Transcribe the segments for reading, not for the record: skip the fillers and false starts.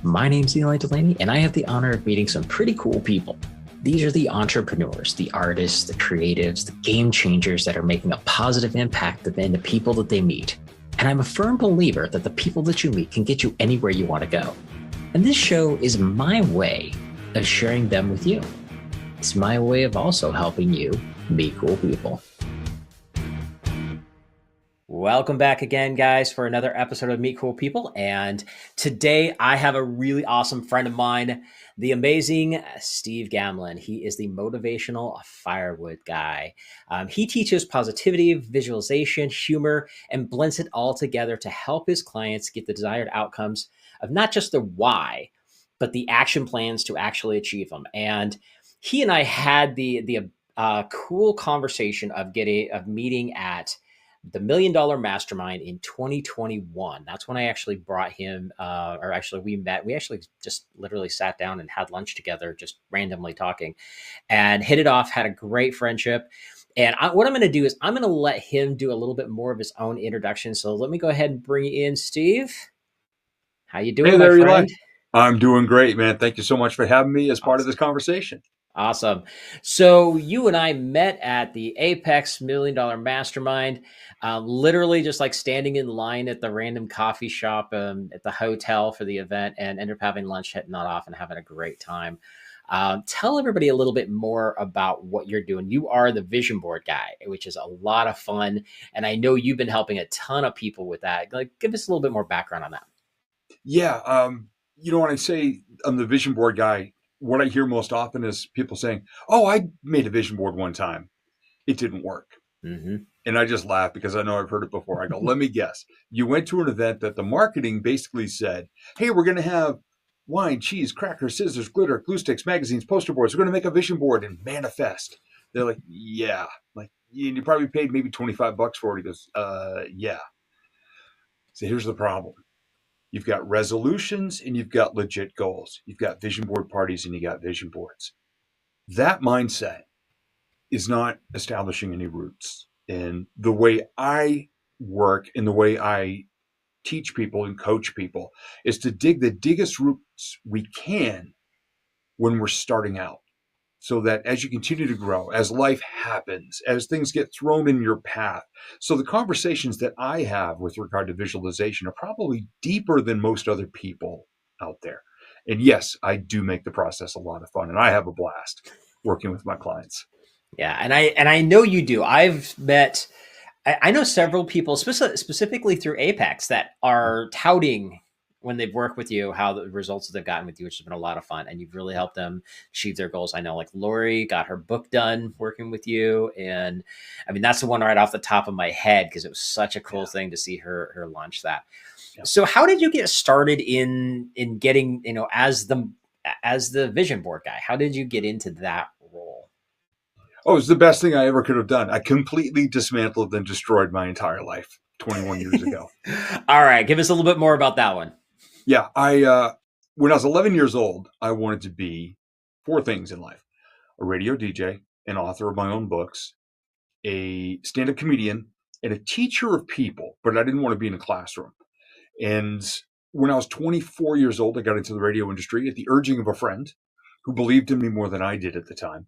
My name's Ely Delaney, and I have the honor of meeting some pretty cool people. These are the entrepreneurs, the artists, the creatives, the game changers that are making a positive impact in the people that they meet. And I'm a firm believer that the people that you meet can get you anywhere you want to go. And this show is my way of sharing them with you. It's my way of also helping you meet cool people. Welcome back again, guys, for another episode of Meet Cool People. And today I have a really awesome friend of mine, the amazing Steve Gamlin. He is the Motivational Firewood Guy. He teaches positivity, visualization, humor, and blends it all together to help his clients get the desired outcomes of not just the why, but the action plans to actually achieve them. And he and I had the cool conversation of meeting at the $1 Million Mastermind in 2021. That's when I actually brought him, or actually we met. We actually just literally sat down and had lunch together, just randomly talking, and hit it off. Had a great friendship. And what I'm going to do is I'm going to let him do a little bit more of his own introduction. So let me go ahead and bring you in, Steve. How you Hey doing, my there, Eli. friend? I'm doing great, man. Thank you so much for having me as part of Awesome. this conversation. Awesome. So you and I met at the Apex $1 Million Mastermind, literally just like standing in line at the random coffee shop at the hotel for the event, and ended up having lunch, hitting that off, and having a great time. Tell everybody a little bit more about what you're doing. You are the vision board guy, which is a lot of fun, and I know you've been helping a ton of people with that. Like, give us a little bit more background on that. Yeah, when I say I'm the vision board guy, what I hear most often is people saying, "Oh, I made a vision board one time. It didn't work." Hmm. And I just laugh because I know I've heard it before. I go, "Let me guess. You went to an event that the marketing basically said, "Hey, we're going to have wine, cheese, crackers, scissors, glitter, glue sticks, magazines, poster boards. We're going to make a vision board and manifest." They're like, "Yeah." Like, you probably paid maybe $25 for it. He goes, yeah. So here's the problem. You've got resolutions and you've got legit goals. You've got vision board parties and you got vision boards. That mindset is not establishing any roots. And the way I work and the way I teach people and coach people is to dig the diggest roots we can when we're starting out, so that as you continue to grow, as life happens, as things get thrown in your path. So the conversations that I have with regard to visualization are probably deeper than most other people out there. And yes, I do make the process a lot of fun, and I have a blast working with my clients. Yeah, and I know you do. I've met I know several people, specifically through Apex, that are touting when they've worked with you how the results that they've gotten with you, which has been a lot of fun, and you've really helped them achieve their goals. I know, like Lori got her book done working with you, and I mean that's the one right off the top of my head because it was such a Yeah, cool thing to see her launch that. yeah. So, how did you get started in getting as the vision board guy? How did you get into that role? Oh, it's the best thing I ever could have done. I completely dismantled and destroyed my entire life 21 years ago. All right, give us a little bit more about that one. Yeah, when I was 11 years old, I wanted to be four things in life: a radio DJ, an author of my own books, a stand up comedian, and a teacher of people, but I didn't want to be in a classroom. And when I was 24 years old, I got into the radio industry at the urging of a friend who believed in me more than I did at the time.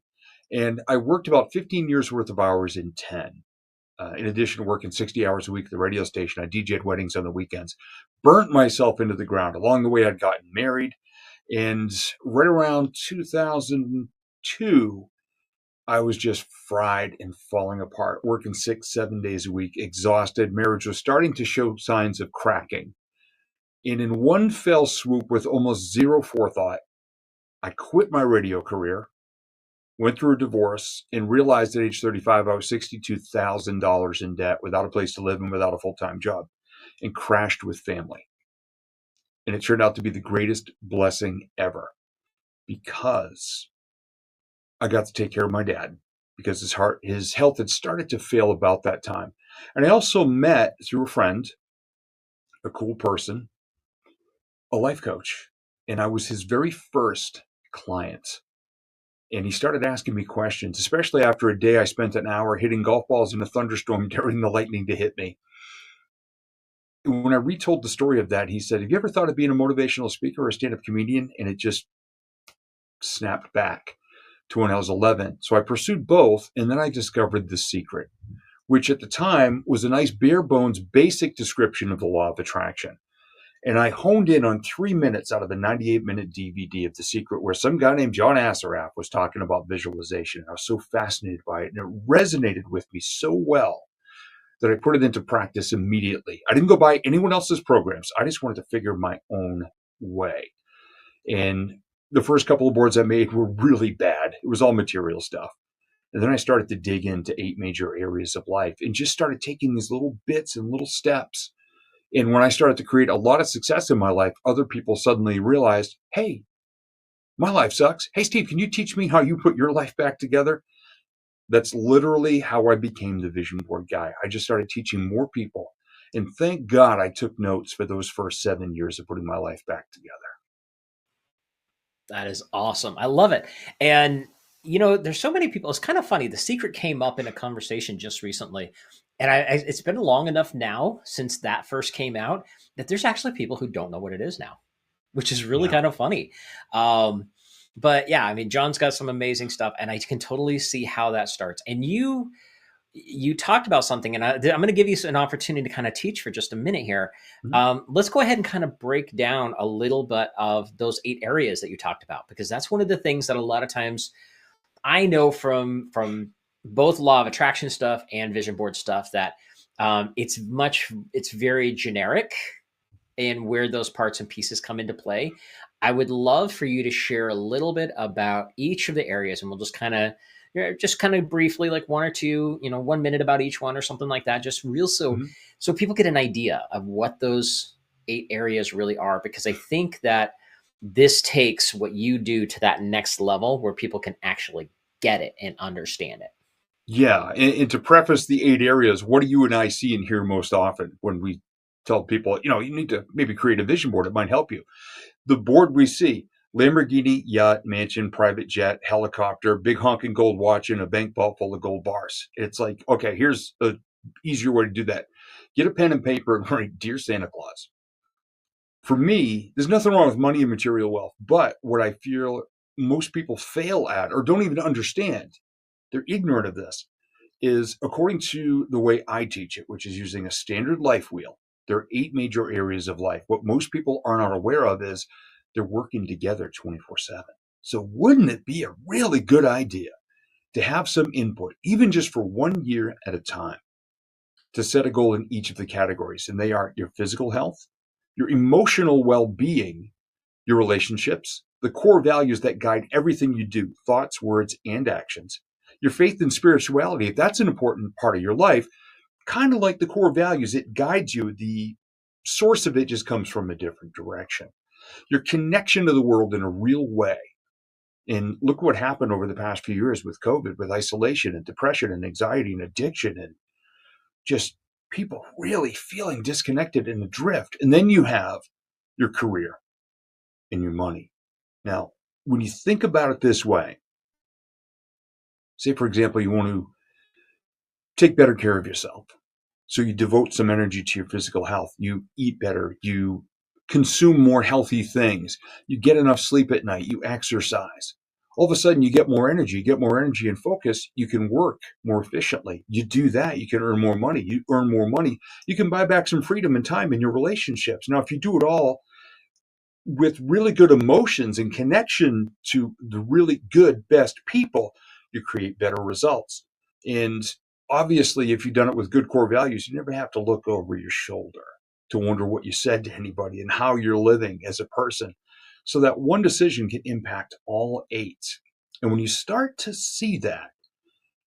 And I worked about 15 years worth of hours in 10. In addition to working 60 hours a week at the radio station, I DJ'd weddings on the weekends, burnt myself into the ground. Along the way, I'd gotten married. And right around 2002, I was just fried and falling apart, working 6, 7 days a week, exhausted. Marriage was starting to show signs of cracking. And in one fell swoop, with almost zero forethought, I quit my radio career, went through a divorce, and realized at age 35 I was $62,000 in debt, without a place to live and without a full-time job, and crashed with family. And it turned out to be the greatest blessing ever, because I got to take care of my dad, because his health had started to fail about that time. And I also met, through a friend, a cool person, a life coach, and I was his very first client. And he started asking me questions, especially after a day I spent an hour hitting golf balls in a thunderstorm, daring the lightning to hit me. when I retold the story of that, he said, have you ever thought of being a motivational speaker or a stand-up comedian? And it just snapped back to when I was 11. So I pursued both, and then I discovered The Secret, which at the time was a nice bare bones basic description of the law of attraction. And I honed in on 3 minutes out of the 98-minute DVD of The Secret, where some guy named John Assaraf was talking about visualization. I was so fascinated by it, and it resonated with me so well that I put it into practice immediately. I didn't go buy anyone else's programs. I just wanted to figure my own way. And the first couple of boards I made were really bad. It was all material stuff. And then I started to dig into 8 major areas of life and just started taking these little bits and little steps. And when I started to create a lot of success in my life, other people suddenly realized, hey, my life sucks. Hey, Steve, can you teach me how you put your life back together? That's literally how I became the vision board guy. I just started teaching more people. And thank God I took notes for those first 7 years of putting my life back together. That is awesome. I love it. And, there's so many people. It's kind of funny. The Secret came up in a conversation just recently. And it's been long enough now since that first came out that there's actually people who don't know what it is now, which is really Yeah. kind of funny. But yeah, I mean, John's got some amazing stuff, and I can totally see how that starts. And you talked about something, and I'm going to give you an opportunity to kind of teach for just a minute here. Mhm. Let's go ahead and kind of break down a little bit of those 8 areas that you talked about, because that's one of the things that a lot of times I know from both law of attraction stuff and vision board stuff that it's very generic and where those parts and pieces come into play. I would love for you to share a little bit about each of the areas, and we'll just kind of briefly, like 1 or 2, 1 minute about each one or something like that. Just real Mhm. so people get an idea of what those 8 areas really are, because I think that this takes what you do to that next level where people can actually get it and understand it. Yeah. And to preface the 8 areas, what do you and I see and hear most often when we tell people, you need to maybe create a vision board? It might help you. The board we see: Lamborghini, yacht, mansion, private jet, helicopter, big honking gold watch, and a bank vault full of gold bars. It's like, okay, here's a easier way to do that. Get a pen and paper and write, Dear Santa Claus. For me, there's nothing wrong with money and material wealth, but what I feel most people fail at or don't even understand, they're ignorant of this, is according to the way I teach it, which is using a standard life wheel. There are 8 major areas of life. What most people are not aware of is they're working together 24/7. So wouldn't it be a really good idea to have some input, even just for 1 year at a time, to set a goal in each of the categories? And they are your physical health, your emotional well-being, your relationships, the core values that guide everything you do, thoughts, words, and actions, your faith and spirituality. If that's an important part of your life, kind of like the core values, it guides you. The source of it just comes from a different direction. Your connection to the world in a real way. And look what happened over the past few years with COVID, with isolation and depression and anxiety and addiction, and just people really feeling disconnected and adrift. And then you have your career and your money. Now, when you think about it this way, say, for example, you want to take better care of yourself. So you devote some energy to your physical health. You eat better. You consume more healthy things. You get enough sleep at night. You exercise. All of a sudden, you get more energy. You get more energy and focus. You can work more efficiently. You do that, you can earn more money. You earn more money. You can buy back some freedom and time in your relationships. Now, if you do it all with really good emotions and connection to the really good, best people, you create better results. And obviously, if you've done it with good core values, you never have to look over your shoulder to wonder what you said to anybody and how you're living as a person. So that one decision can impact all 8. And when you start to see that,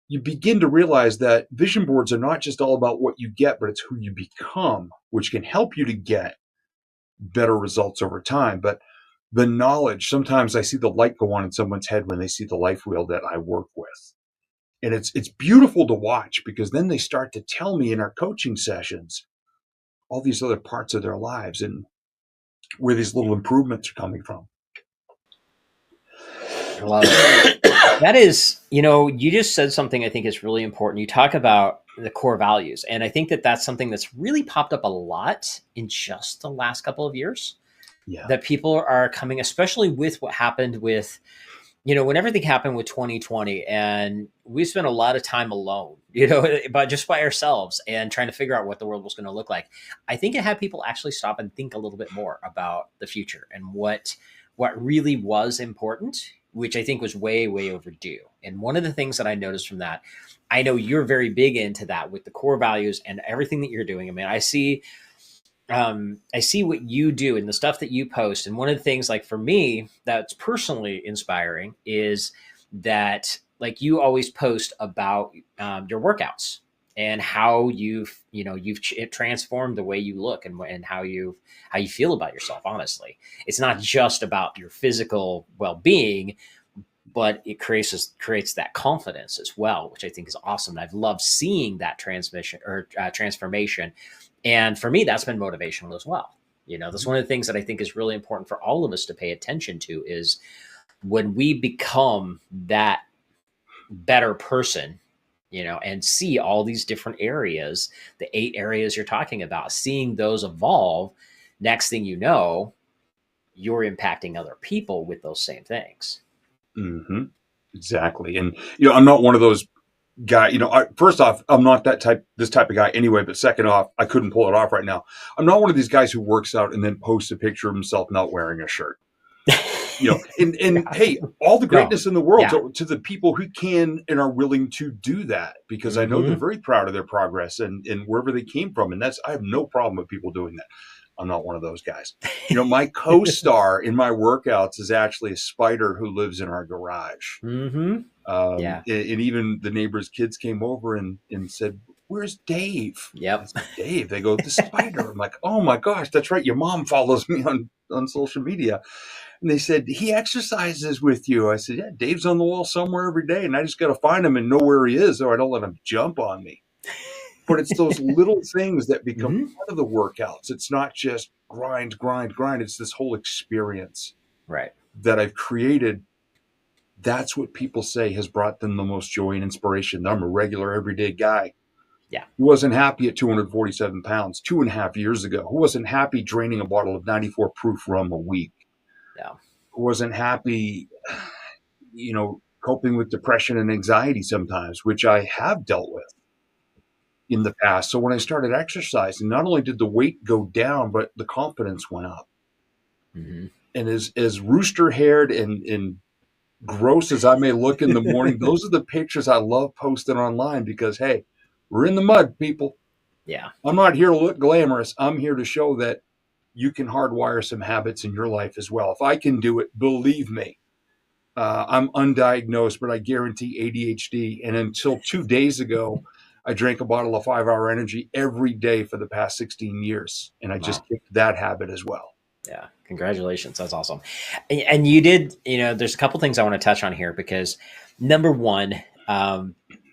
you begin to realize that vision boards are not just all about what you get, but it's who you become, which can help you to get better results over time. But the knowledge, sometimes I see the light go on in someone's head when they see the life wheel that I work with. And it's beautiful to watch, because then they start to tell me in our coaching sessions all these other parts of their lives and where these little improvements are coming from. I love it. That is, you just said something I think is really important. You talk about the core values, and I think that that's something that's really popped up a lot in just the last couple of years. Yeah. That people are coming, especially with what happened with, when everything happened with 2020, and we spent a lot of time alone, but just by ourselves and trying to figure out what the world was going to look like. I think it had people actually stop and think a little bit more about the future and what really was important, which I think was way, way overdue. And one of the things that I noticed from that, I know you're very big into that with the core values and everything that you're doing. I mean, I see what you do and the stuff that you post. And one of the things, like for me, that's personally inspiring is that, like, you always post about your workouts and how it transformed the way you look and how you feel about yourself. Honestly, it's not just about your physical well-being, but it creates that confidence as well, which I think is awesome. I've loved seeing that transformation. And for me, that's been motivational as well. That's one of the things that I think is really important for all of us to pay attention to is when we become that better person, and see all these different areas, the 8 areas you're talking about, seeing those evolve. Next thing you know, you're impacting other people with those same things. Mm-hmm. Exactly. And, I'm not one of those guy. First off, I'm not this type of guy anyway. But second off, I couldn't pull it off right now. I'm not one of these guys who works out and then posts a picture of himself not wearing a shirt. And Yeah. hey, all the No. greatness in the world Yeah. to the people who can and are willing to do that, because I know they're very proud of their progress and wherever they came from. And I have no problem with people doing that. I'm not one of those guys. My co-star in my workouts is actually a spider who lives in our garage. Mm-hmm. Yeah. And even the neighbors' kids came over and said, "Where's Dave?" I Yep. said, "Dave." They go, "The spider." I'm like, "Oh my gosh, that's right. Your mom follows me on social media." And they said, "He exercises with you." I said, "Yeah, Dave's on the wall somewhere every day, and I just got to find him and know where he is, or I don't let him jump on me." But it's those little things that become part of the workouts. It's not just grind, grind, grind. It's this whole experience Right. that I've created. That's what people say has brought them the most joy and inspiration. I'm a regular, everyday guy Yeah. who wasn't happy at 247 pounds 2.5 years ago, who wasn't happy draining a bottle of 94 proof rum a week, Yeah. who wasn't happy, coping with depression and anxiety sometimes, which I have dealt with in the past. So when I started exercising, not only did the weight go down, but the confidence went up. Mm-hmm. And as rooster haired and gross as I may look in the morning, those are the pictures I love posting online because, hey, we're in the mud, people. Yeah. I'm not here to look glamorous. I'm here to show that you can hardwire some habits in your life as well. If I can do it, believe me. I'm undiagnosed, but I guarantee ADHD. And until 2 days ago, I drank a bottle of 5-Hour Energy every day for the past 16 years. And I just Wow. kicked that habit as well. Yeah. Congratulations. That's awesome. And you did, there's a couple things I want to touch on here because number one,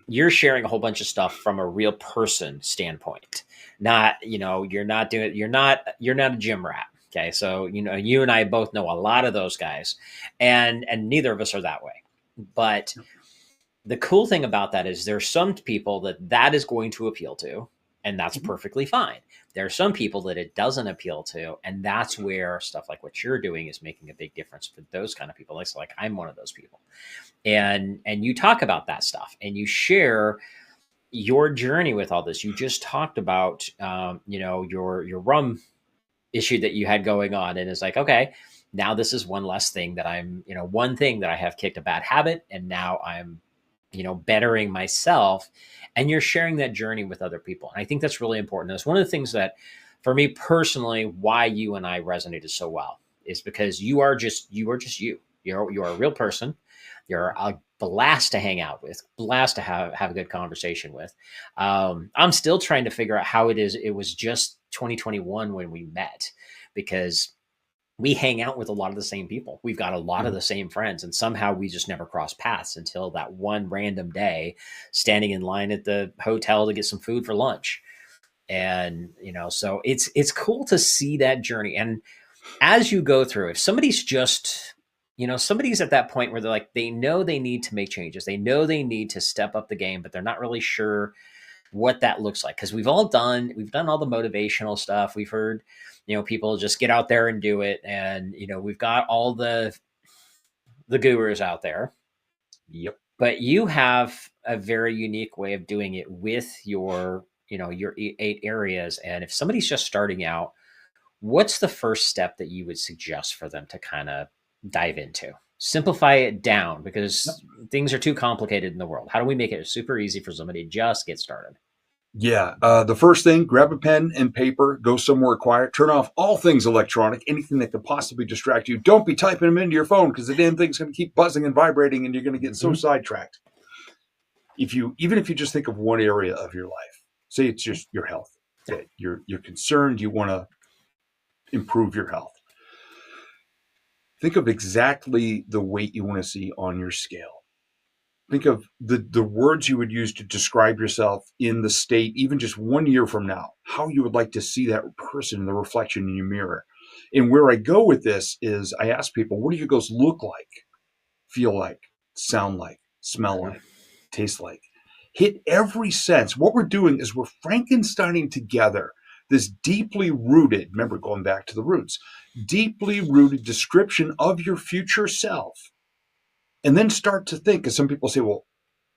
you're sharing a whole bunch of stuff from a real person standpoint. Not, you're not a gym rat. Okay. So, you and I both know a lot of those guys and neither of us are that way. But the cool thing about that is there's some people that is going to appeal to, and that's perfectly fine. There are some people that it doesn't appeal to, and that's where stuff like what you're doing is making a big difference for those kind of people. Like I'm one of those people, and you talk about that stuff, and you share your journey with all this. You just talked about, your rum issue that you had going on, and it's like, okay, now this is one less thing that one thing that I have kicked a bad habit, and now I'm bettering myself, and you're sharing that journey with other people. And I think that's really important. That's one of the things that, for me personally, why you and I resonated so well is because you are just you. You're a real person. You're a blast to hang out with, blast to have a good conversation with. I'm still trying to figure out how it was just 2021 when we met, because we hang out with a lot of the same people. We've got a lot of the same friends, and somehow we just never crossed paths until that one random day standing in line at the hotel to get some food for lunch. And, so it's cool to see that journey. And as you go through, if somebody's just, somebody's at that point where they're like, they know they need to make changes. They know they need to step up the game, but they're not really sure what that looks like. Cause we've done all the motivational stuff. We've heard, people just get out there and do it. And, we've got all the gurus out there. Yep. But you have a very unique way of doing it with your 8 areas. And if somebody's just starting out, what's the first step that you would suggest for them to kind of dive into? Simplify it down, because things are too complicated in the world. How do we make it super easy for somebody to just get started? Yeah. The first thing, grab a pen and paper, go somewhere quiet, turn off all things electronic, anything that could possibly distract you. Don't be typing them into your phone, because the damn thing's going to keep buzzing and vibrating and you're going to get so sidetracked. Even if you just think of one area of your life, say it's just your health, that you're concerned, you want to improve your health. Think of exactly the weight you want to see on your scale. Think of the words you would use to describe yourself in the state, even just 1 year from now, how you would like to see that person in the reflection in your mirror. And where I go with this is I ask people, what do your goals look like, feel like, sound like, smell like, taste like? Hit every sense. What we're doing is we're Frankensteining together this deeply rooted, remember, going back to the roots, deeply rooted description of your future self. And then start to think, because some people say, well,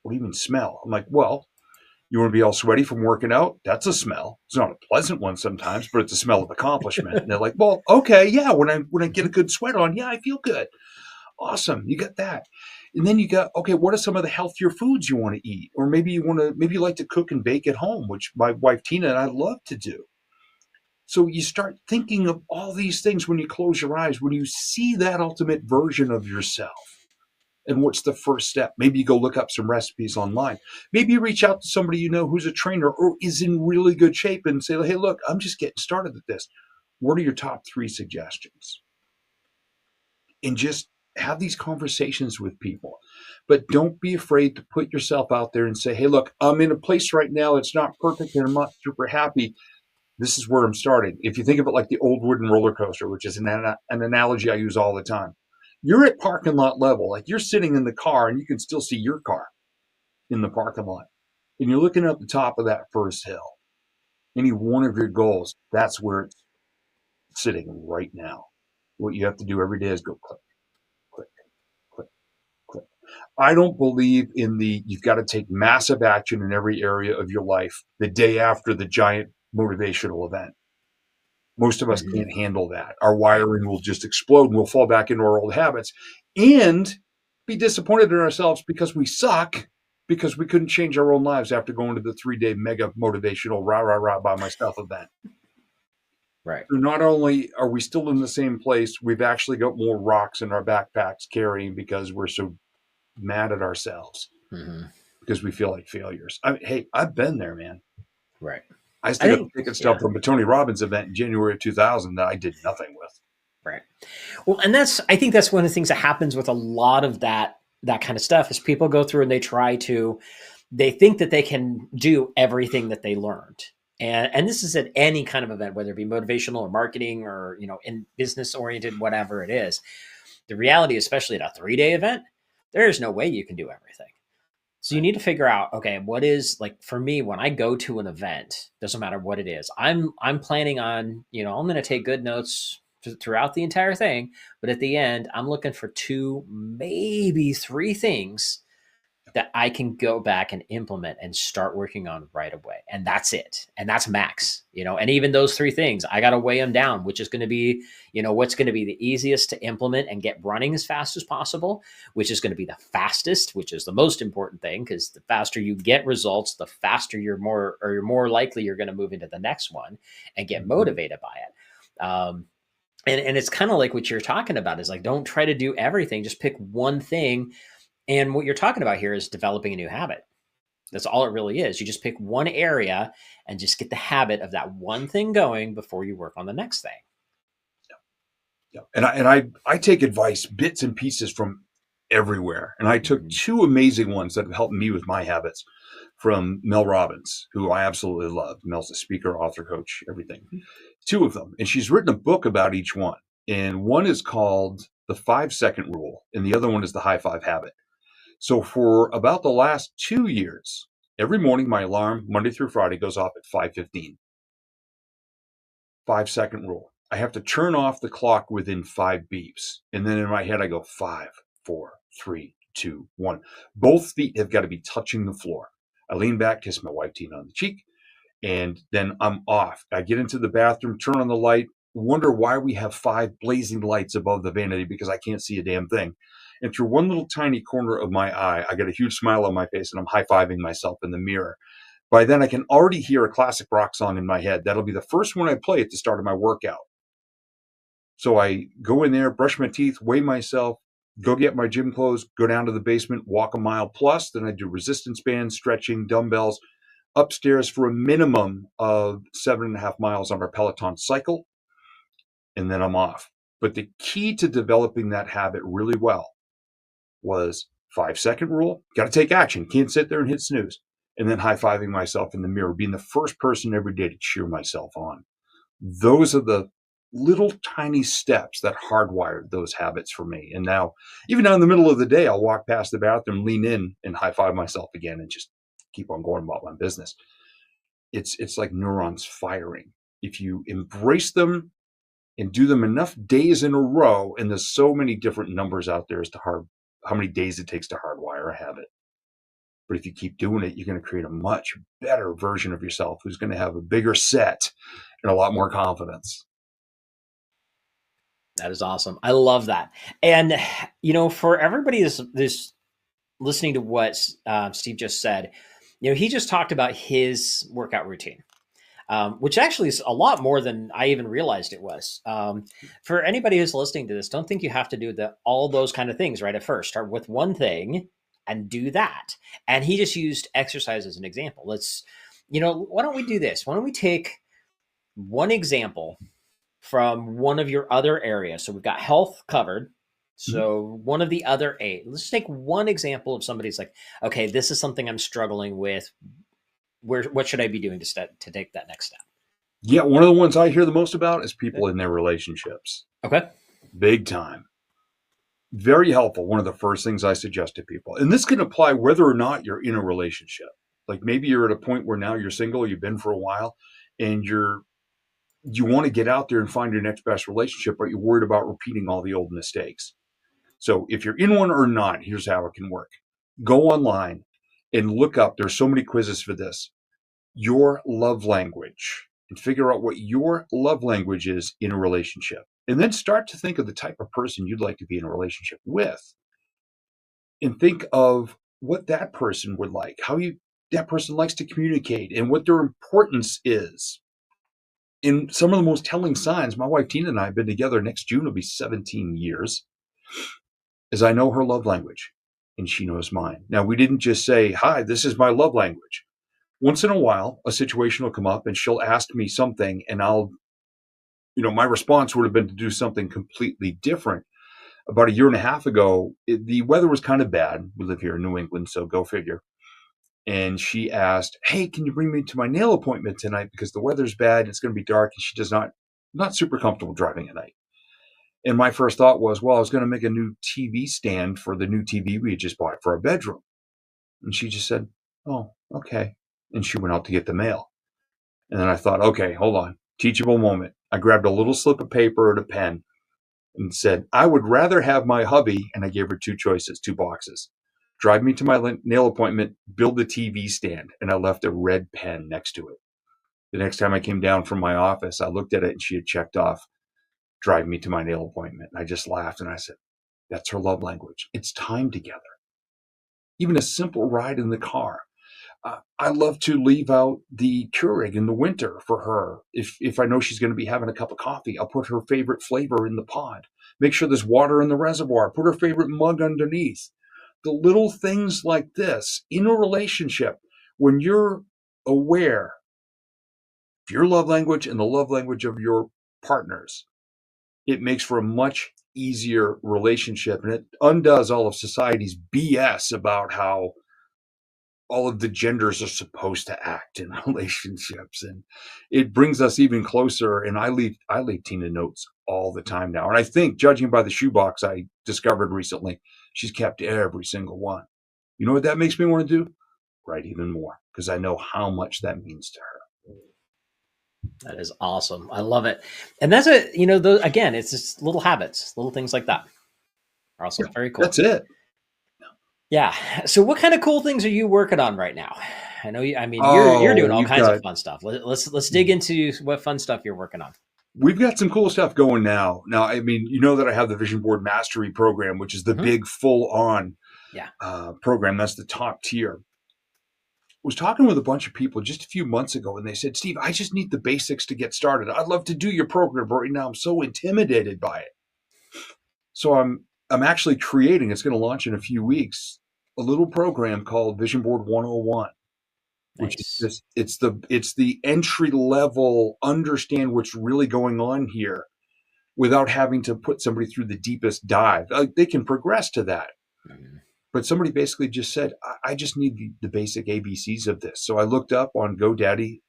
what do you mean smell? I'm like, well, you want to be all sweaty from working out? That's a smell. It's not a pleasant one sometimes, but it's a smell of accomplishment. And they're like, well, okay, yeah, when I get a good sweat on, yeah, I feel good. Awesome. You got that. And then you got, okay, what are some of the healthier foods you want to eat? Or maybe you like to cook and bake at home, which my wife Tina and I love to do. So you start thinking of all these things when you close your eyes, when you see that ultimate version of yourself. And what's the first step? Maybe you go look up some recipes online. Maybe you reach out to somebody you know who's a trainer or is in really good shape and say, hey, look, I'm just getting started at this. What are your top 3 suggestions? And just have these conversations with people. But don't be afraid to put yourself out there and say, hey, look, I'm in a place right now that's not perfect and I'm not super happy. This is where I'm starting. If you think of it like the old wooden roller coaster, which is an analogy I use all the time. You're at parking lot level, like you're sitting in the car and you can still see your car in the parking lot. And you're looking up the top of that first hill. Any one of your goals, that's where it's sitting right now. What you have to do every day is go click, click, click, click. I don't believe in you've got to take massive action in every area of your life the day after the giant motivational event. Most of us can't handle that. Our wiring will just explode and we'll fall back into our old habits and be disappointed in ourselves because we suck, because we couldn't change our own lives after going to the 3-day mega motivational rah, rah, rah by myself event. Right. So not only are we still in the same place, we've actually got more rocks in our backpacks carrying because we're so mad at ourselves because we feel like failures. Hey, I've been there, man. Right. I still got ticket stuff from a Tony Robbins event in January of 2000 that I did nothing with. Right. Well, and I think that's one of the things that happens with a lot of that kind of stuff is people go through and they think that they can do everything that they learned. And this is at any kind of event, whether it be motivational or marketing or, in business oriented, whatever it is. The reality, especially at a 3-day event, there is no way you can do everything. So you need to figure out, okay, what is, like, for me, when I go to an event, doesn't matter what it is, I'm planning on, I'm going to take good notes throughout the entire thing. But at the end, I'm looking for 2, maybe 3 things that I can go back and implement and start working on right away. And that's it. And that's max, and even those 3 things, I got to weigh them down, which is going to be, what's going to be the easiest to implement and get running as fast as possible, which is going to be the fastest, which is the most important thing, because the faster you get results, the faster you're more likely you're going to move into the next one and get motivated by it. And it's kind of like what you're talking about is like, don't try to do everything, just pick one thing. And what you're talking about here is developing a new habit. That's all it really is. You just pick one area and just get the habit of that one thing going before you work on the next thing. Yeah. And I take advice, bits and pieces from everywhere. And I took 2 amazing ones that have helped me with my habits from Mel Robbins, who I absolutely love. Mel's a speaker, author, coach, everything. 2 of them. And she's written a book about each one. And one is called the 5-second rule, and the other one is the high five habit. So for about the last 2 years, every morning my alarm, Monday through Friday, goes off at 5:15. 5-second rule. I have to turn off the clock within 5 beeps. And then in my head, I go 5, 4, 3, 2, 1. Both feet have got to be touching the floor. I lean back, kiss my wife Tina on the cheek, and then I'm off. I get into the bathroom, turn on the light, wonder why we have 5 blazing lights above the vanity because I can't see a damn thing. And through one little tiny corner of my eye, I get a huge smile on my face and I'm high-fiving myself in the mirror. By then, I can already hear a classic rock song in my head. That'll be the first one I play at the start of my workout. So I go in there, brush my teeth, weigh myself, go get my gym clothes, go down to the basement, walk a mile plus. Then I do resistance bands, stretching, dumbbells, upstairs for a minimum of 7.5 miles on our Peloton cycle. And then I'm off. But the key to developing that habit really well was 5-second rule. Got to take action. Can't sit there and hit snooze. And then high-fiving myself in the mirror, being the first person every day to cheer myself on. Those are the little tiny steps that hardwired those habits for me. And now, even now in the middle of the day, I'll walk past the bathroom, lean in, and high-five myself again and just keep on going about my business. It's like neurons firing. If you embrace them and do them enough days in a row, and there's so many different numbers out there as to how many days it takes to hardwire a habit. But if you keep doing it, you're going to create a much better version of yourself who's going to have a bigger set and a lot more confidence. That is awesome. I love that. And, for everybody that's listening to what Steve just said, he just talked about his workout routine. Which actually is a lot more than I even realized it was. For anybody who's listening to this, don't think you have to do all those kind of things right at first. Start with one thing and do that. And he just used exercise as an example. Let's, why don't we do this? Why don't we take one example from one of your other areas? So we've got health covered. So one of the other 8, let's take one example of somebody's like, okay, this is something I'm struggling with. What should I be doing to take that next step? Yeah, one of the ones I hear the most about is people in their relationships. Okay. Big time. Very helpful. One of the first things I suggest to people. And this can apply whether or not you're in a relationship. Like maybe you're at a point where now you're single, you've been for a while, and you want to get out there and find your next best relationship, but you're worried about repeating all the old mistakes. So if you're in one or not, here's how it can work. Go online and look up, there's so many quizzes for this, your love language, and figure out what your love language is in a relationship. And then start to think of the type of person you'd like to be in a relationship with. And think of what that person would like, how that person likes to communicate, and what their importance is. In some of the most telling signs, my wife Tina and I have been together, next June will be 17 years, is I know her love language and she knows mine. Now, we didn't just say, hi, this is my love language. Once in a while, a situation will come up and she'll ask me something and my response would have been to do something completely different. About a year and a half ago, the weather was kind of bad. We live here in New England, so go figure. And she asked, hey, can you bring me to my nail appointment tonight? Because the weather's bad and it's going to be dark and she does not super comfortable driving at night. And my first thought was, well, I was going to make a new TV stand for the new TV we had just bought for our bedroom. And she just said, oh, okay. And she went out to get the mail. And then I thought, okay, hold on. Teachable moment. I grabbed a little slip of paper and a pen and said, I would rather have my hubby, and I gave her 2 choices, 2 boxes. Drive me to my nail appointment, build the TV stand, and I left a red pen next to it. The next time I came down from my office, I looked at it and she had checked off, drive me to my nail appointment. And I just laughed and I said, that's her love language. It's time together. Even a simple ride in the car. I love to leave out the Keurig in the winter for her. If I know she's going to be having a cup of coffee, I'll put her favorite flavor in the pod. Make sure there's water in the reservoir. Put her favorite mug underneath. The little things like this in a relationship, when you're aware of your love language and the love language of your partners, it makes for a much easier relationship. And it undoes all of society's BS about how all of the genders are supposed to act in relationships. And it brings us even closer. And I leave Tina notes all the time now. And I think, judging by the shoebox I discovered recently, she's kept every single one. You know what that makes me want to do? Write even more, because I know how much that means to her. That is awesome. I love it. And that's again, it's just little habits, little things like that are also very cool. That's it. Yeah. So what kind of cool things are you working on right now? I know you're doing all kinds of fun stuff. Let's dig into what fun stuff you're working on. We've got some cool stuff going now. Now, I mean, you know that I have the Vision Board Mastery program, which is the big full-on program. That's the top tier. I was talking with a bunch of people just a few months ago, and they said, Steve, I just need the basics to get started. I'd love to do your program, but right now I'm so intimidated by it. So I'm actually creating, it's going to launch in a few weeks, a little program called Vision Board 101. Which is just, it's the entry level, understand what's really going on here without having to put somebody through the deepest dive. They can progress to that. Mm-hmm. But somebody basically just said, I just need the basic ABCs of this. So I looked up on GoDaddy,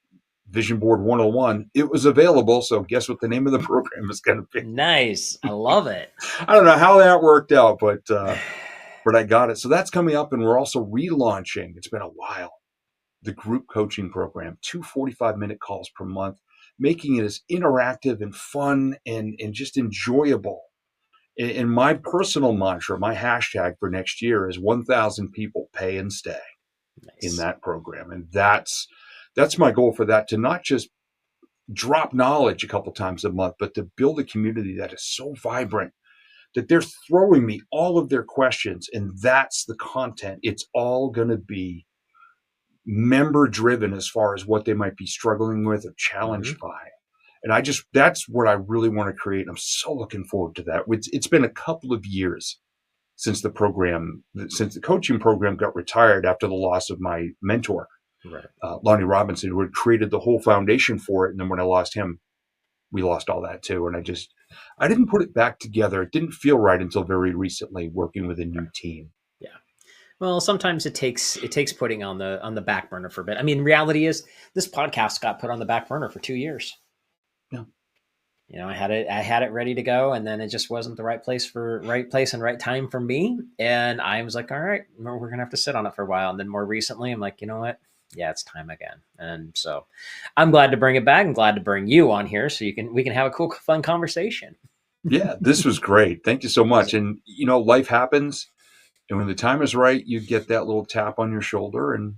Vision Board 101. It was available. So guess what the name of the program is going to be? Nice. I love it. I don't know how that worked out, but I got it. So that's coming up, and we're also relaunching. It's been a while. The group coaching program, 2 45-minute calls per month, making it as interactive and fun and just enjoyable. And my personal mantra, my hashtag for next year is 1,000 people pay and stay in that program. And that's my goal for that, to not just drop knowledge a couple times a month, but to build a community that is so vibrant that they're throwing me all of their questions. And that's the content. It's all going to be member driven as far as what they might be struggling with or challenged by. And that's what I really want to create. I'm so looking forward to that. It's been a couple of years since the coaching program got retired after the loss of my mentor, Lonnie Robinson, who had created the whole foundation for it. And then when I lost him, we lost all that too. And I didn't put it back together. It didn't feel right until very recently, working with a new team. Well, sometimes it takes putting on the back burner for a bit. I mean, reality is this podcast got put on the back burner for 2 years. Yeah. You know, I had it ready to go, and then it just wasn't the right place and right time for me. And I was like, all right, we're going to have to sit on it for a while. And then more recently, I'm like, you know what? Yeah, it's time again. And so I'm glad to bring it back. I'm glad to bring you on here so we can have a cool, fun conversation. Yeah, this was great. Thank you so much. And, you know, life happens. And when the time is right, you get that little tap on your shoulder. And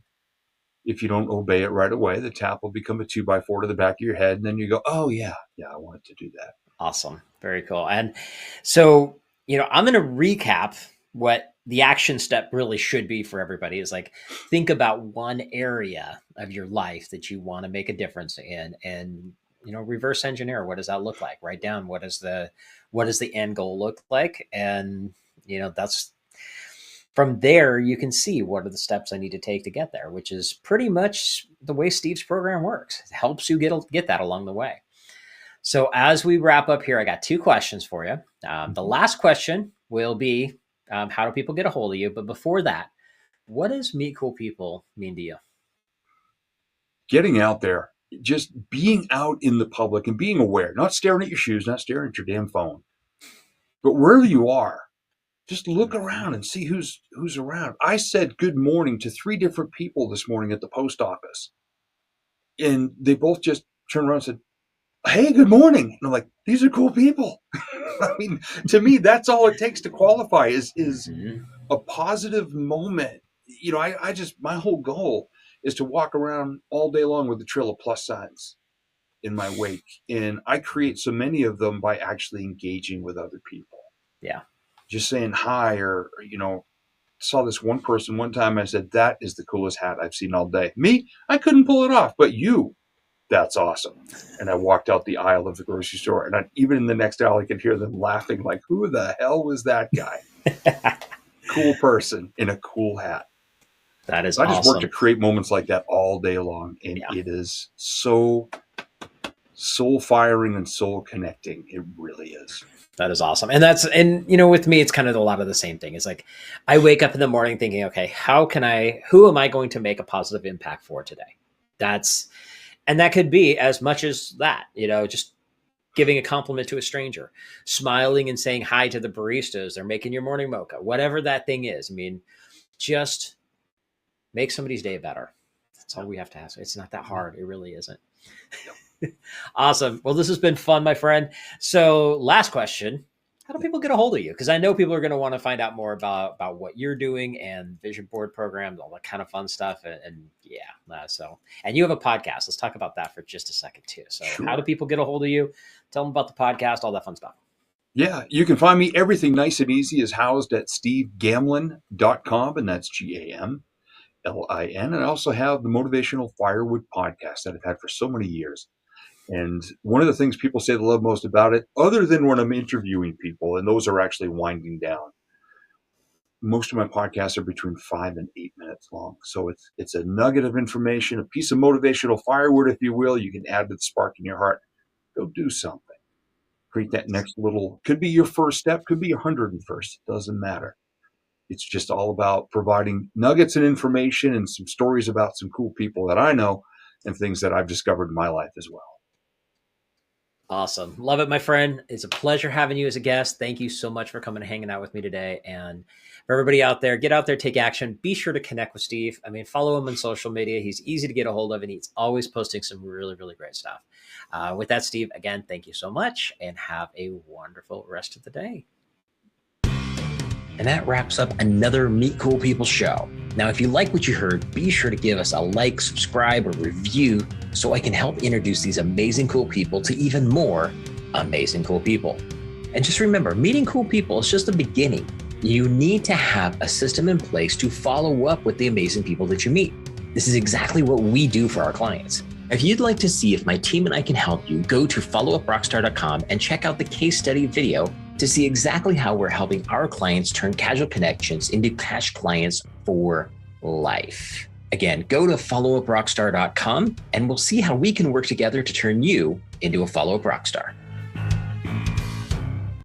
if you don't obey it right away, the tap will become a 2x4 to the back of your head. And then you go, oh, yeah, I wanted to do that. Awesome. Very cool. And so, you know, I'm going to recap what the action step really should be for everybody is like, think about one area of your life that you want to make a difference in, and, you know, reverse engineer. What does that look like? Write down what does the end goal look like? And, you know, from there, you can see what are the steps I need to take to get there, which is pretty much the way Steve's program works. It helps you get that along the way. So as we wrap up here, I got 2 questions for you. The last question will be, how do people get a hold of you? But before that, what does Meet Cool People mean to you? Getting out there, just being out in the public and being aware, not staring at your shoes, not staring at your damn phone, but wherever you are, just look around and see who's around. I said good morning to 3 different people this morning at the post office. And they both just turned around and said, hey, good morning. And I'm like, these are cool people. I mean, to me, that's all it takes to qualify is a positive moment. You know, my whole goal is to walk around all day long with a trail of plus signs in my wake. And I create so many of them by actually engaging with other people. Yeah. Just saying hi, or, you know, saw this one person one time. I said, that is the coolest hat I've seen all day. Me, I couldn't pull it off, but you, that's awesome. And I walked out the aisle of the grocery store, and even in the next aisle, I could hear them laughing like, who the hell was that guy? Cool person in a cool hat. That is awesome. I just work to create moments like that all day long. And it is so soul firing and soul connecting. It really is. That is awesome. And with me, it's kind of a lot of the same thing. It's like, I wake up in the morning thinking, okay, who am I going to make a positive impact for today? And that could be as much as that, just giving a compliment to a stranger, smiling and saying hi to the baristas. They're making your morning mocha, whatever that thing is. I mean, just make somebody's day better. That's all we have to ask. It's not that hard. It really isn't. Awesome. Well, this has been fun, my friend. So last question, how do people get a hold of you? Because I know people are going to want to find out more about what you're doing and vision board programs, all that kind of fun stuff. And you have a podcast. Let's talk about that for just a second too. So How do people get a hold of you? Tell them about the podcast, all that fun stuff. Yeah, you can find me. Everything nice and easy is housed at stevegamlin.com, and that's GAMLIN. And I also have the Motivational Firewood podcast that I've had for so many years. And one of the things people say they love most about it, other than when I'm interviewing people, and those are actually winding down, most of my podcasts are between 5 and 8 minutes long. So it's a nugget of information, a piece of motivational firewood, if you will. You can add to the spark in your heart. Go do something. Create that next little, could be your first step, could be your 101st. Doesn't matter. It's just all about providing nuggets and information and some stories about some cool people that I know and things that I've discovered in my life as well. Awesome. Love it, my friend. It's a pleasure having you as a guest. Thank you so much for coming and hanging out with me today. And for everybody out there, get out there, take action. Be sure to connect with Steve. I mean, follow him on social media. He's easy to get a hold of, and he's always posting some really, really great stuff. With that, Steve, again, thank you so much, and have a wonderful rest of the day. And that wraps up another Meet Cool People show. Now, if you like what you heard, be sure to give us a like, subscribe, or review so I can help introduce these amazing cool people to even more amazing cool people. And just remember, meeting cool people is just the beginning. You need to have a system in place to follow up with the amazing people that you meet. This is exactly what we do for our clients. If you'd like to see if my team and I can help you, go to followuprockstar.com and check out the case study video to see exactly how we're helping our clients turn casual connections into cash clients for life. Again, go to followuprockstar.com and we'll see how we can work together to turn you into a follow-up rockstar.